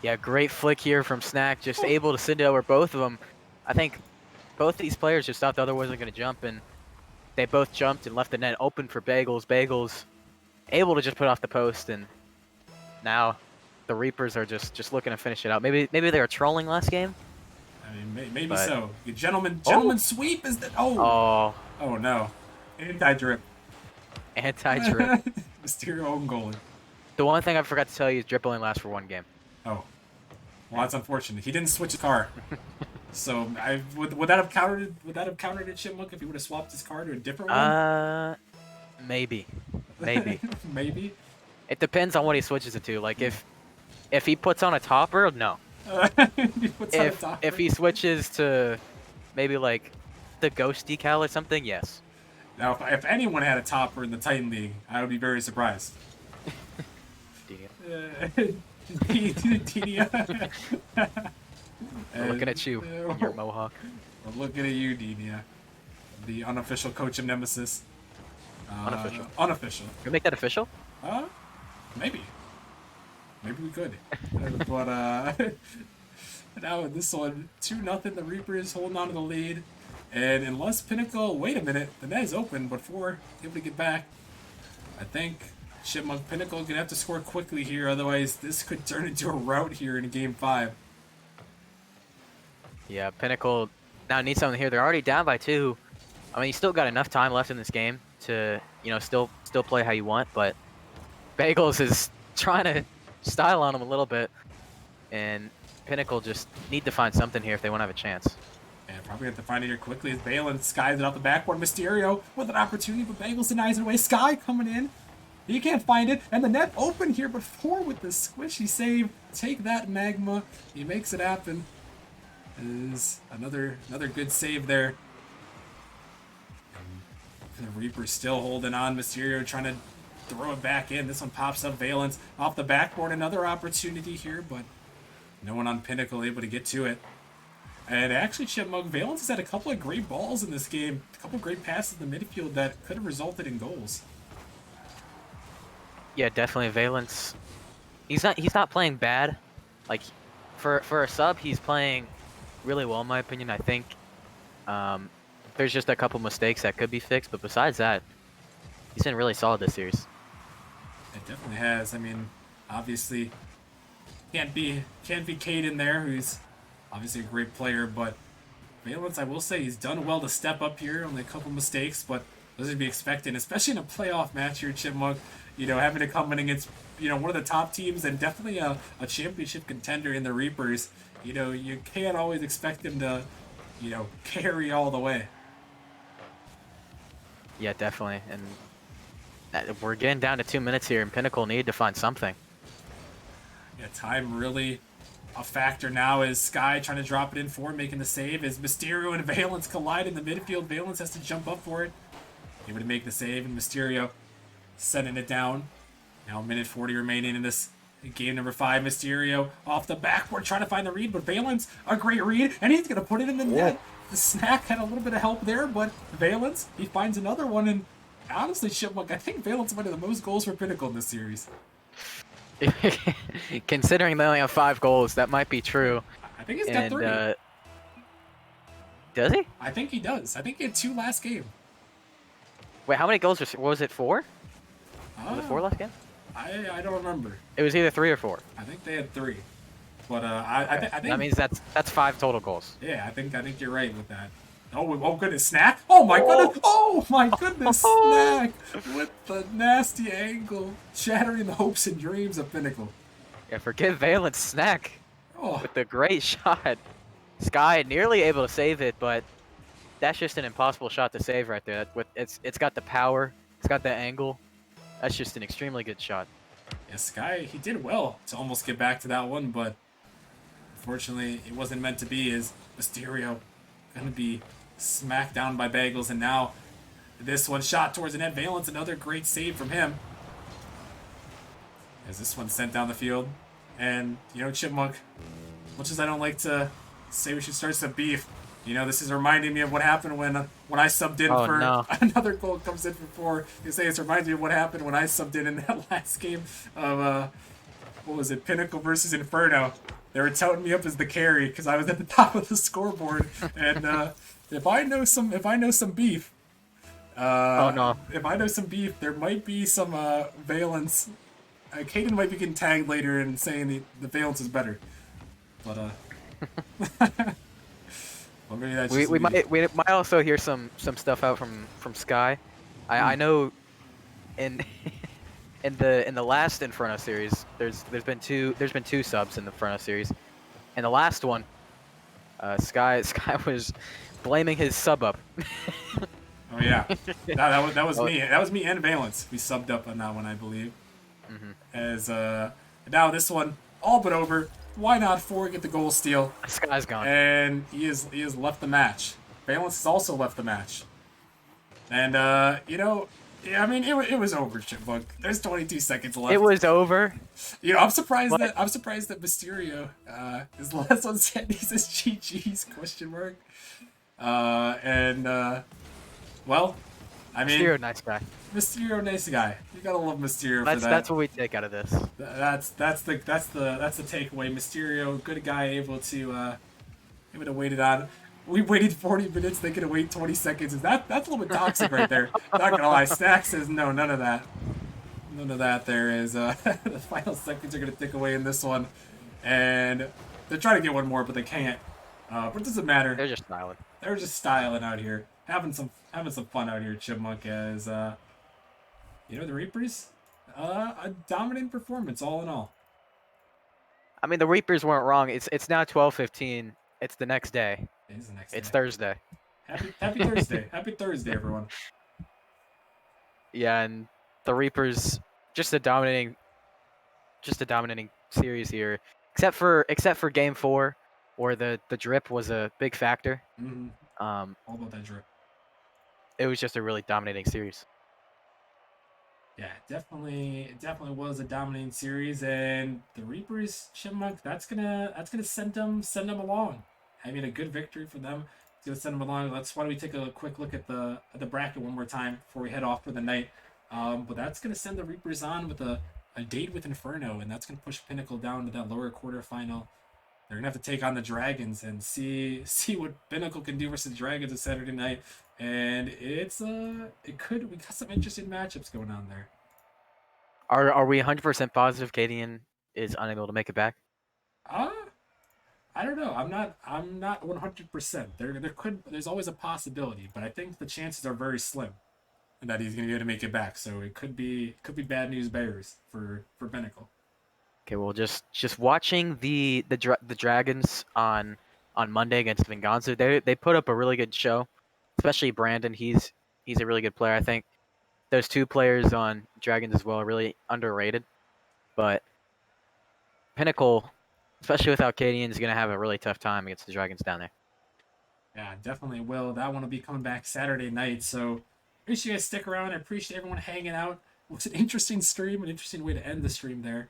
Yeah, great flick here from Snack, just able to send it over both of them. I think both these players just thought the other wasn't going to jump, and they both jumped and left the net open for Bagels. Bagels able to just put off the post, and now the Reapers are just looking to finish it out. Maybe they were trolling last game. I mean, maybe But- so. Gentleman sweep is that? Oh no, anti-drip. Anti-drip. Mysterio own goalie. The one thing I forgot to tell you is drip only lasts for 1 game. Oh, well, that's unfortunate. He didn't switch his car. So would that have countered? Would that have countered at Chipmunk if he would have swapped his car to a different one? Maybe. Maybe. It depends on what he switches it to. Like if he puts on a topper, no. He puts on a topper. If he switches to maybe like the ghost decal or something, yes. Now, if anyone had a topper in the Titan League, I would be very surprised. Denia. We're looking at you, your mohawk. We're looking at you, Denia, the unofficial coach of Nemesis. Unofficial. Unofficial. Can we make that official? Maybe. Maybe we could. But now in this one, 2-0. The Reapers holding on to the lead, and unless Pinnacle, wait a minute, the net is open before able to get back. I think Chipmunk Pinnacle gonna have to score quickly here, otherwise this could turn into a rout here in Game 5. Yeah, Pinnacle now needs something here. They're already down by 2. I mean, you still got enough time left in this game to, still play how you want, but Bagels is trying to style on him a little bit, and Pinnacle just need to find something here if they want to have a chance. Yeah, probably have to find it here quickly as Balin skies it out the backboard. Mysterio with an opportunity, but Bagels denies it away. Sky coming in. He can't find it, and the net open here, but 4 with the squishy save. Take that, Magma. He makes it happen. Is another good save there. And the Reaper's still holding on. Mysterio trying to throw it back in. This one pops up. Valence off the backboard. Another opportunity here, but no one on Pinnacle able to get to it. And actually, Chipmunk, Valence has had a couple of great balls in this game. A couple of great passes in the midfield that could have resulted in goals. Yeah, definitely Valence. He's not playing bad. Like for a sub, he's playing really well in my opinion. I think there's just a couple mistakes that could be fixed, but besides that, he's been really solid this series. It definitely has. I mean, obviously can't be Cade in there, who's obviously a great player, but Valence, I will say, he's done well to step up here. Only a couple mistakes, but those are to be expected, especially in a playoff match here, Chipmunk. Having to come in against, one of the top teams and definitely a championship contender in the Reapers. You can't always expect them to, carry all the way. Yeah, definitely. And we're getting down to 2 minutes here, and Pinnacle need to find something. Yeah, time really a factor now as Sky trying to drop it in for making the save. As Mysterio and Valence collide in the midfield, Valence has to jump up for it. Able to make the save, and Mysterio sending it down. Now, a minute 40 remaining in this game number 5. Mysterio off the backboard trying to find the read, but Valence, a great read, and he's going to put it in the Whoa. net. The snack had a little bit of help there, but Valence, he finds another one, and honestly, Chipmunk, I think Valence might have the most goals for Pinnacle in this series. Considering they only have 5 goals, that might be true. I think he's got And 3. does he? I think he does. I think he had 2 last game. Wait, how many goals was it? 4? Was it 4 Uh, last game? I don't remember. It was either 3 or 4. I think they had 3. But I think That means that's 5 total goals. yeah, I think you're right with that. Oh goodness, snack! Oh my goodness! Oh my goodness, snack with the nasty angle, shattering the hopes and dreams of Pinnacle. Yeah, forget Valence snack Oh, with the great shot. Sky nearly able to save it, but that's just an impossible shot to save right there. It's got the power, it's got the angle. That's just an extremely good shot. yeah, Sky, he did well to almost get back to that one, but unfortunately, it wasn't meant to be. Is Mysterio gonna be smacked down by Bagels, and now this one shot towards the net. Valence, another great save from him. As this one sent down the field, and Chipmunk, much as I don't like to say we should start some beef, this is reminding me of what happened when I subbed in for no. another goal comes in for 4. You say it's reminding me of what happened when I subbed in that last game of what was it, Pinnacle versus Inferno. They were touting me up as the carry because I was at the top of the scoreboard, and if I know some beef, Oh no. if I know some beef, there might be some Valence. Caden might be getting tagged later and saying the Valence is better, but well, maybe that's just We me. might also hear some stuff out from Sky. I know in in the last Inferno series there's been two subs in the Inferno series. And the last one, Sky was blaming his sub up. Oh yeah, that was Oh, me. That was me and Valence. We subbed up on that one, I believe. mhm. As now this one all but over. Why not 4 get the goal steal? Sky's gone. And he has left the match. Valence has also left the match. And yeah, I mean it was over, Chipmunk. There's 22 seconds left. It was over. I'm surprised What? that Mysterio his last one said he says GG's question mark. Well, I mean Mysterio, nice guy. Mysterio, nice guy. You gotta love Mysterio for that. That's what we take out of this. That's the takeaway. Mysterio, good guy, able to wait it on. We waited 40 minutes. They could have waited 20 seconds. That's a little bit toxic right there. Not gonna lie. Stack says no, none of that. None of that. There is the final seconds are gonna tick away in this one, and they're trying to get one more, but they can't. But it doesn't matter. They're just smiling. They're just styling out here, having some fun out here, Chipmunk. As the Reapers, a dominant performance all in all. I mean, the Reapers weren't wrong. It's now 12:15. It's the next day. It is the next It's day. Thursday. Happy Thursday. Happy Thursday, everyone. Yeah, and the Reapers just a dominating series here. Except for game 4, where the drip was a big factor. Mm-hmm. Um, All about that drip. it was just a really dominating series. Yeah, it definitely was a dominating series, and the Reapers, Chipmunk, that's gonna send them along. Having a good victory for them, it's gonna send them along. Why don't we take a quick look at the bracket one more time before we head off for the night. But that's gonna send the Reapers on with a date with Inferno, and that's gonna push Pinnacle down to that lower quarterfinal. They're gonna have to take on the Dragons and see what Pinnacle can do versus Dragons on Saturday night. And we got some interesting matchups going on there. Are we 100% positive Cadian is unable to make it back? Uh I don't know. I'm not 100%. There's always a possibility, but I think the chances are very slim that he's gonna be able to make it back. So it could be bad news bears for Pinnacle. Okay, well, just watching the Dragons on Monday against Venganza, they put up a really good show, especially Brandon. He's a really good player. I think those 2 players on Dragons as well are really underrated. But Pinnacle, especially without Cadian, is gonna have a really tough time against the Dragons down there. Yeah, definitely will. That one will be coming back Saturday night. So appreciate you guys stick around. I appreciate everyone hanging out. was an interesting stream, an interesting way to end the stream there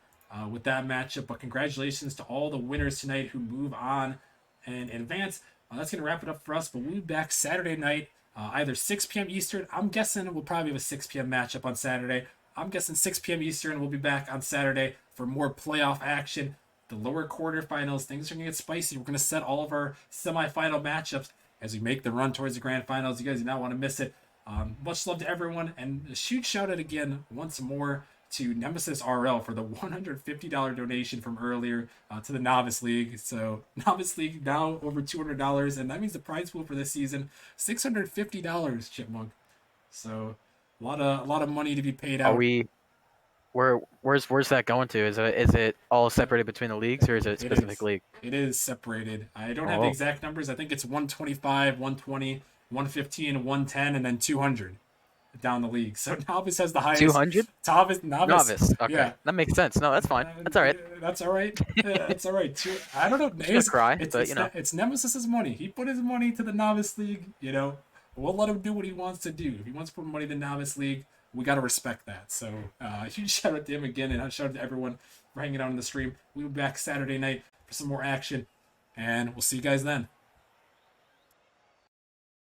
with that matchup. But congratulations to all the winners tonight who move on and advance. That's going to wrap it up for us. But we'll be back Saturday night, either 6 p.m. Eastern. I'm guessing we'll probably have a 6 p.m. matchup on Saturday. I'm guessing 6 p.m. Eastern. We'll be back on Saturday for more playoff action. The lower quarterfinals, things are going to get spicy. We're going to set all of our semifinal matchups as we make the run towards the grand finals. You guys do not want to miss it. Much love to everyone, and a huge shout out again once more to Nemesis RL for the $150 donation from earlier to the Novice League. So Novice League now over $200, and that means the prize pool for this season $650, Chipmunk. So a lot of money to be paid Are out. we? Where's that going to? Is it all separated between the leagues, or is it a It specific is. league? It is separated. I don't have the Oh, exact numbers. I think it's 125, 120, 115, 110, and then 200 down the league. So Novice has the highest. 200 Novice. novice. Okay, Yeah. that makes sense. No, that's fine. That's all right. That's all right. That's all right. I don't know. I'm just gonna cry, It's but it's it's Nemesis's money. He put his money to the Novice League. You know, we'll let him do what he wants to do. If he wants to put money in the Novice League, we got to respect that. So huge shout out to him again, and shout out to everyone for hanging out on the stream. We'll be back Saturday night for some more action, and we'll see you guys then.